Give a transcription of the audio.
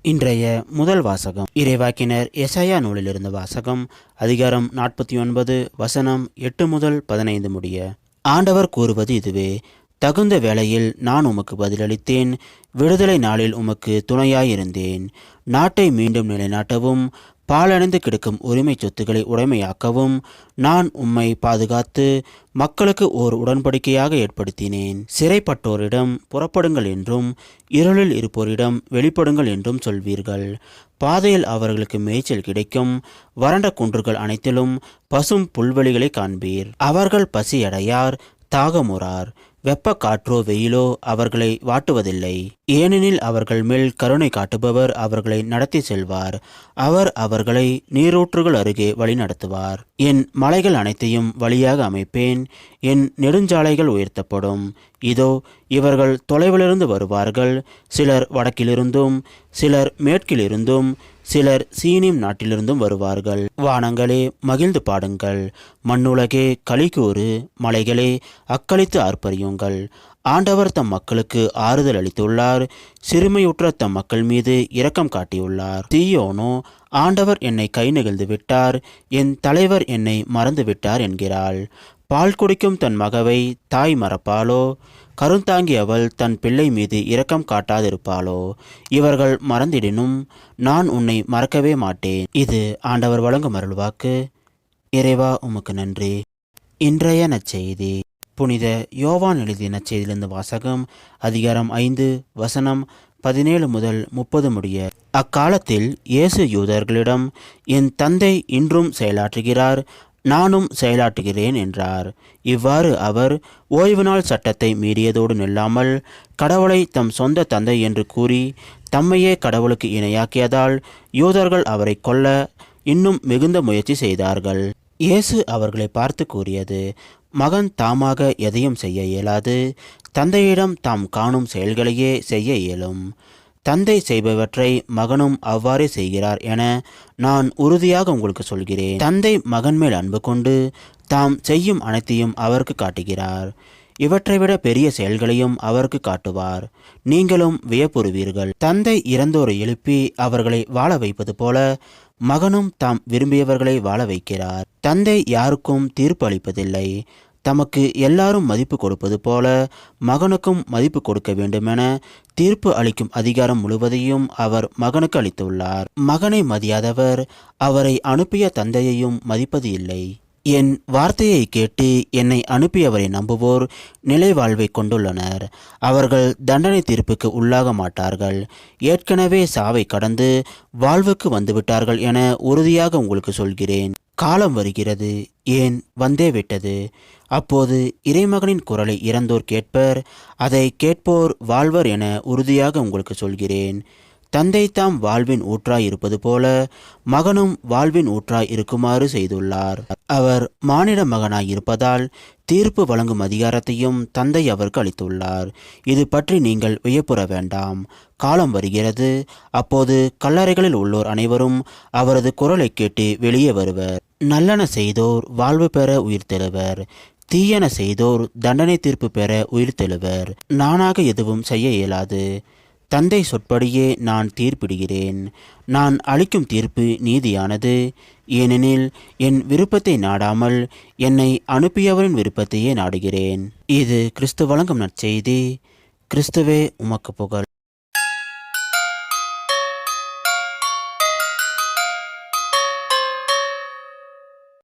இன்றைய முதல் வாசகம் இறைவாக்கினர் எசாயா நூலிலிருந்து வாசகம். அதிகாரம் 49 வசனம் 8 முதல் 15 முடிய. ஆண்டவர் கூறுவது இதுவே: தகுந்த வேளையில் நான் உமக்கு பதிலளித்தேன், விடுதலை நாளில் உமக்கு துணையாயிருந்தேன். நாட்டை மீண்டும் நிலைநாட்டவும், பாலடைந்து கிடக்கும் உரிமை சொத்துக்களை உடைமையாக்கவும் நான் உம்மை பாதுகாத்து மக்களுக்கு ஓர் உடன்படிக்கையாக ஏற்படுத்தினேன். சிறைப்பட்டோரிடம் புறப்படுங்கள் என்றும், இருளில் இருப்போரிடம் வெளிப்படுங்கள் என்றும் சொல்வீர்கள். பாதையில் அவர்களுக்கு மேய்ச்சல் கிடைக்கும். வறண்ட குன்றுகள் அனைத்திலும் பசும் புல்வெளிகளை காண்பீர். அவர்கள் பசியடையார், தாகமுறார். வெப்ப காற்றோ வெயிலோ அவர்களை வாட்டுவதில்லை. ஏனெனில் அவர்கள் மேல் கருணை காட்டுபவர் அவர்களை நடத்தி செல்வார். அவர் அவர்களை நீரூற்றுகள் அருகே வழி நடத்துவார். என் மலைகள் அனைத்தையும் வழியாக அமைப்பேன். என் நெடுஞ்சாலைகள் உயர்த்தப்படும். இதோ, இவர்கள் தொலைவிலிருந்து வருவார்கள். சிலர் வடக்கிலிருந்தும், சிலர் மேற்கிலிருந்தும், சிலர் சீனிம் நாட்டிலிருந்தும் வருவார்கள். வானங்களே மகிழ்ந்து பாடுங்கள், மண்ணுலகே களிகூறு, மலைகளே அக்களித்து ஆர்ப்பரியுங்கள். ஆண்டவர் தம் மக்களுக்கு ஆறுதல் அளித்துள்ளார். சிறுமையுற்ற தம் மக்கள் மீது இரக்கம் காட்டியுள்ளார். சீயோனோ, ஆண்டவர் என்னை கை நெகிழ்ந்து விட்டார், என் தலைவர் என்னை மறந்து விட்டார் என்கிறாள். பால் குடிக்கும் தன் மகவை தாய் மறப்பாளோ? கருந்தாங்கி அவள் தன் பிள்ளை மீது இரக்கம் காட்டாதிருப்பாளோ? இவர்கள் மறந்திடினும் நான் உன்னை மறக்கவே மாட்டேன். இது ஆண்டவர் வழங்கும் அருள்வாக்கு. இறைவா, உமக்கு நன்றி. இன்றைய நற்செய்தி புனித யோவான் எழுதிய நற்செய்தியிலிருந்து வாசகம். அதிகாரம் 5 வசனம் 17 முதல் 30 முடிய. அக்காலத்தில் இயேசு யூதர்களிடம், என் தந்தை இன்றும் செயலாற்றுகிறார், நானும் செயலாற்றுகிறேன் என்றார். இவ்வாறு அவர் ஓய்வு நாள் சட்டத்தை மீறியதோடு நில்லாமல், கடவுளை தம் சொந்த தந்தை என்று கூறி தம்மையே கடவுளுக்கு இணையாக்கியதால் யூதர்கள் அவரை கொல்ல இன்னும் மிகுந்த முயற்சி செய்தார்கள். இயேசு அவர்களை பார்த்து கூறியது: மகன் தாமாக எதையும் செய்ய இயலாது. தந்தையிடம் தாம் காணும் செயல்களையே செய்ய இயலும். தந்தை செய்பவற்றை மகனும் அவ்வாறே செய்கிறார் என நான் உறுதியாக உங்களுக்கு சொல்கிறேன். தந்தை மகன் மேல் அன்பு கொண்டு தாம் செய்யும் அனைத்தையும் அவருக்கு காட்டுகிறார். இவற்றை விட பெரிய செயல்களையும் அவருக்கு காட்டுவார். நீங்களும் வியப்புறுவீர்கள். தந்தை இறந்தோரை எழுப்பி அவர்களை வாழ வைப்பது போல மகனும் தாம் விரும்பியவர்களை வாழ வைக்கிறார். தந்தை யாருக்கும் தீர்ப்பு அளிப்பதில்லை. தமக்கு எல்லாரும் மதிப்பு கொடுப்பது போல மகனுக்கும் மதிப்பு கொடுக்க வேண்டுமென தீர்ப்பு அளிக்கும் அதிகாரம் முழுவதையும் அவர் மகனுக்கு அளித்துள்ளார். மகனை மதியாதவர் அவரை அனுப்பிய தந்தையையும் மதிப்பது இல்லை. என் வார்த்தையை கேட்டு என்னை அனுப்பியவரை நம்புவோர் நிலை வாழ்வை கொண்டுள்ளனர். அவர்கள் தண்டனை தீர்ப்புக்கு உள்ளாக மாட்டார்கள். ஏற்கனவே சாவை கடந்து வாழ்வுக்கு வந்துவிட்டார்கள் என உறுதியாக உங்களுக்கு சொல்கிறேன். காலம் வருகிறது, ஏன் வந்தே விட்டது. அப்போது இறைமகனின் குரலை இறந்தோர் கேட்பர். அதை கேட்போர் வாழ்வர் என உறுதியாக உங்களுக்கு சொல்கிறேன். தந்தை தாம் வாழ்வின் ஊற்றாய் இருப்பது போல மகனும் வாழ்வின் ஊற்றாய் இருக்குமாறு செய்துள்ளார். அவர் மானிட மகனாய் இருப்பதால் தீர்ப்பு வழங்கும் அதிகாரத்தையும் தந்தை அவருக்கு அளித்துள்ளார். இது பற்றி நீங்கள் வியப்புற வேண்டாம். காலம் வருகிறது, அப்போது கல்லறைகளில் உள்ளோர் அனைவரும் அவரது குரலை கேட்டு வெளியே வருவர். நல்லன செய்தோர் வாழ்வு பெற உயிர்த்தெழுவர், தீயன செய்தோர் தண்டனை தீர்ப்பு பெற உயிர்த்தெழுவர். நானாக எதுவும் செய்ய இயலாது. தந்தை சொற்படியே நான் தீர்ப்பிடுகிறேன். நான் அளிக்கும் தீர்ப்பு நீதியானது. ஏனெனில் என் விருப்பத்தை நாடாமல் என்னை அனுப்பியவரின் விருப்பத்தையே நாடுகிறேன். இது கிறிஸ்து வழங்கும் நற்செய்தி. கிறிஸ்துவே உமக்கு புகழ்.